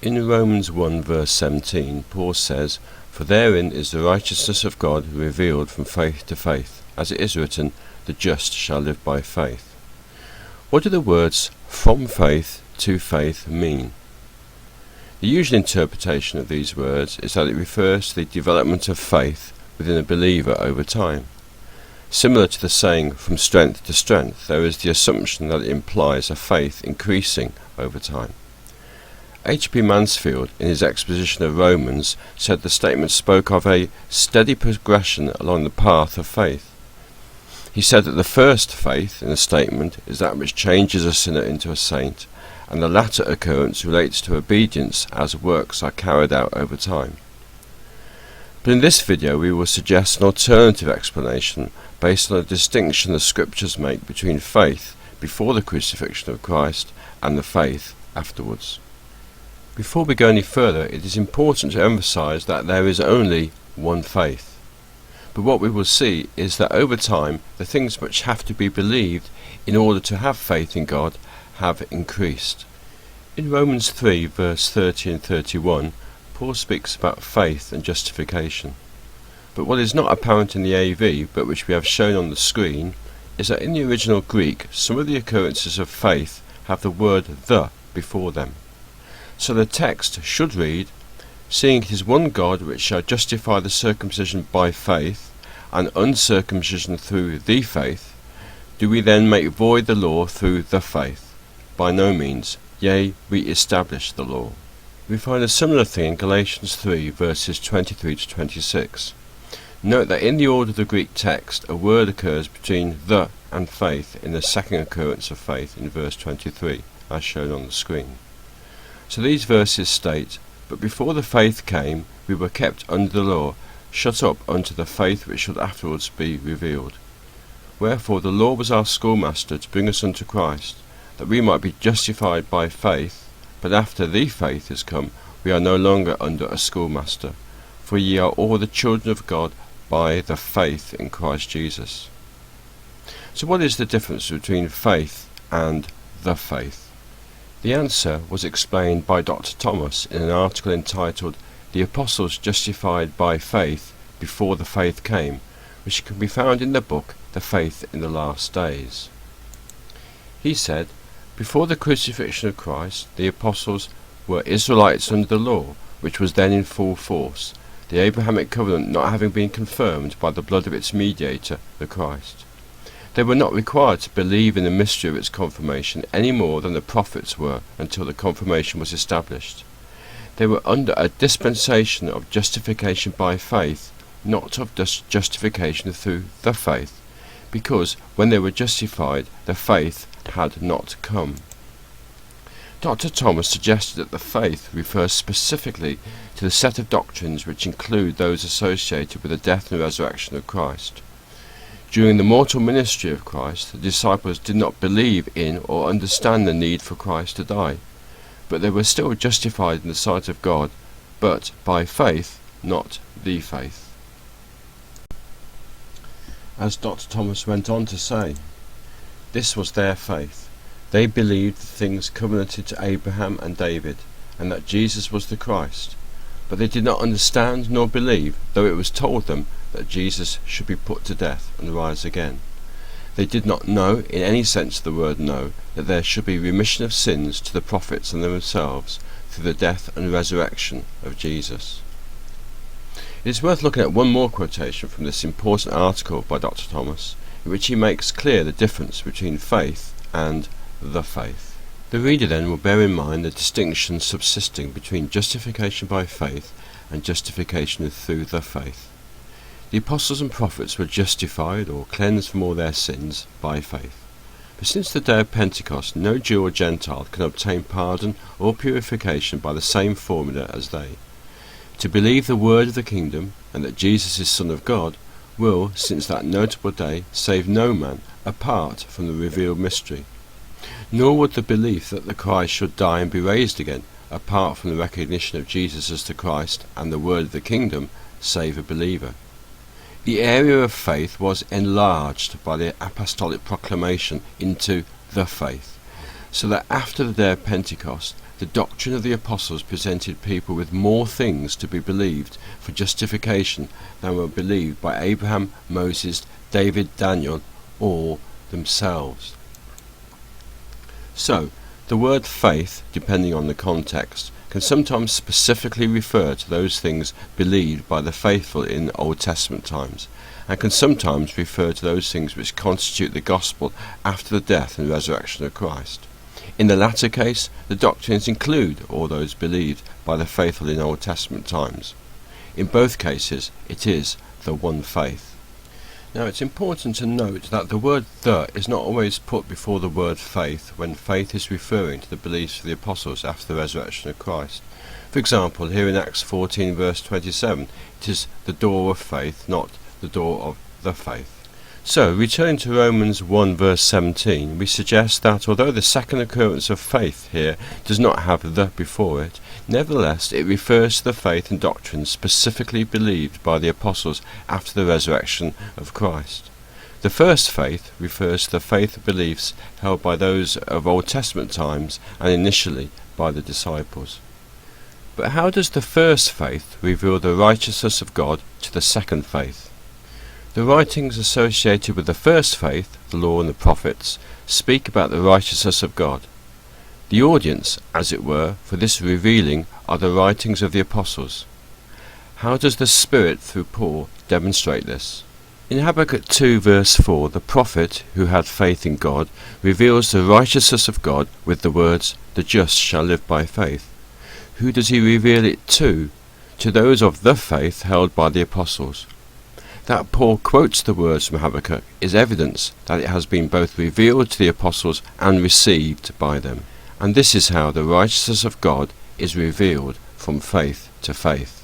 In Romans 1 verse 17, Paul says, "For therein is the righteousness of God revealed from faith to faith, as it is written, the just shall live by faith." What do the words "from faith to faith" mean? The usual interpretation of these words is that it refers to the development of faith within a believer over time. Similar to the saying "from strength to strength," there is the assumption that it implies a faith increasing over time. H.B. Mansfield, in his exposition of Romans, said the statement spoke of a steady progression along the path of faith. He said that the first faith in the statement is that which changes a sinner into a saint, and the latter occurrence relates to obedience as works are carried out over time. But in this video we will suggest an alternative explanation based on a distinction the scriptures make between faith before the crucifixion of Christ and the faith afterwards. Before we go any further, it is important to emphasize that there is only one faith. But what we will see is that over time the things which have to be believed in order to have faith in God have increased. In Romans 3 verse 30 and 31, Paul speaks about faith and justification. But what is not apparent in the AV, but which we have shown on the screen, is that in the original Greek some of the occurrences of faith have the word "the" before them. So the text should read, "Seeing it is one God which shall justify the circumcision by faith, and uncircumcision through the faith, do we then make void the law through the faith? By no means, yea, we establish the law." We find a similar thing in Galatians 3 verses 23 to 26. Note that in the order of the Greek text a word occurs between "the" and "faith" in the second occurrence of faith in verse 23, as shown on the screen. So these verses state, "But before the faith came, we were kept under the law, shut up unto the faith which should afterwards be revealed. Wherefore the law was our schoolmaster to bring us unto Christ, that we might be justified by faith. But after the faith is come, we are no longer under a schoolmaster. For ye are all the children of God by the faith in Christ Jesus." So what is the difference between faith and the faith? The answer was explained by Dr. Thomas in an article entitled "The Apostles Justified by Faith Before the Faith Came," which can be found in the book The Faith in the Last Days. He said, "Before the crucifixion of Christ, the apostles were Israelites under the law, which was then in full force, the Abrahamic covenant not having been confirmed by the blood of its mediator, the Christ. They were not required to believe in the mystery of its confirmation any more than the prophets were until the confirmation was established. They were under a dispensation of justification by faith, not of justification through the faith, because when they were justified, the faith had not come." Dr. Thomas suggested that the faith refers specifically to the set of doctrines which include those associated with the death and resurrection of Christ. During the mortal ministry of Christ, the disciples did not believe in or understand the need for Christ to die, but they were still justified in the sight of God, but by faith, not the faith. As Dr. Thomas went on to say, this was their faith. They believed the things covenanted to Abraham and David, and that Jesus was the Christ. But they did not understand nor believe, though it was told them that Jesus should be put to death and rise again. They did not know, in any sense of the word know, that there should be remission of sins to the prophets and themselves through the death and resurrection of Jesus. It is worth looking at one more quotation from this important article by Dr. Thomas, in which he makes clear the difference between faith and the faith. The reader then will bear in mind the distinction subsisting between justification by faith and justification through the faith. The apostles and prophets were justified or cleansed from all their sins by faith. But since the day of Pentecost, no Jew or Gentile can obtain pardon or purification by the same formula as they. To believe the word of the kingdom and that Jesus is Son of God will, since that notable day, save no man apart from the revealed mystery. Nor would the belief that the Christ should die and be raised again, apart from the recognition of Jesus as the Christ and the word of the kingdom, save a believer. The area of faith was enlarged by the apostolic proclamation into the faith, so that after the day of Pentecost, the doctrine of the apostles presented people with more things to be believed for justification than were believed by Abraham, Moses, David, Daniel, or themselves. So, the word faith, depending on the context, can sometimes specifically refer to those things believed by the faithful in Old Testament times, and can sometimes refer to those things which constitute the gospel after the death and resurrection of Christ. In the latter case, the doctrines include all those believed by the faithful in Old Testament times. In both cases, it is the one faith. Now, it's important to note that the word "the" is not always put before the word "faith" when faith is referring to the beliefs of the apostles after the resurrection of Christ. For example, here in Acts 14 verse 27, it is the door of faith, not the door of the faith. So, returning to Romans 1 verse 17, we suggest that although the second occurrence of faith here does not have "the" before it, nevertheless it refers to the faith and doctrines specifically believed by the apostles after the resurrection of Christ. The first faith refers to the faith and beliefs held by those of Old Testament times and initially by the disciples. But how does the first faith reveal the righteousness of God to the second faith? The writings associated with the first faith, the law and the prophets, speak about the righteousness of God. The audience, as it were, for this revealing are the writings of the apostles. How does the Spirit, through Paul, demonstrate this? In Habakkuk 2 verse 4, the prophet, who had faith in God, reveals the righteousness of God with the words, "The just shall live by faith." Who does he reveal it to? To those of the faith held by the apostles. That Paul quotes the words from Habakkuk is evidence that it has been both revealed to the apostles and received by them. And this is how the righteousness of God is revealed from faith to faith.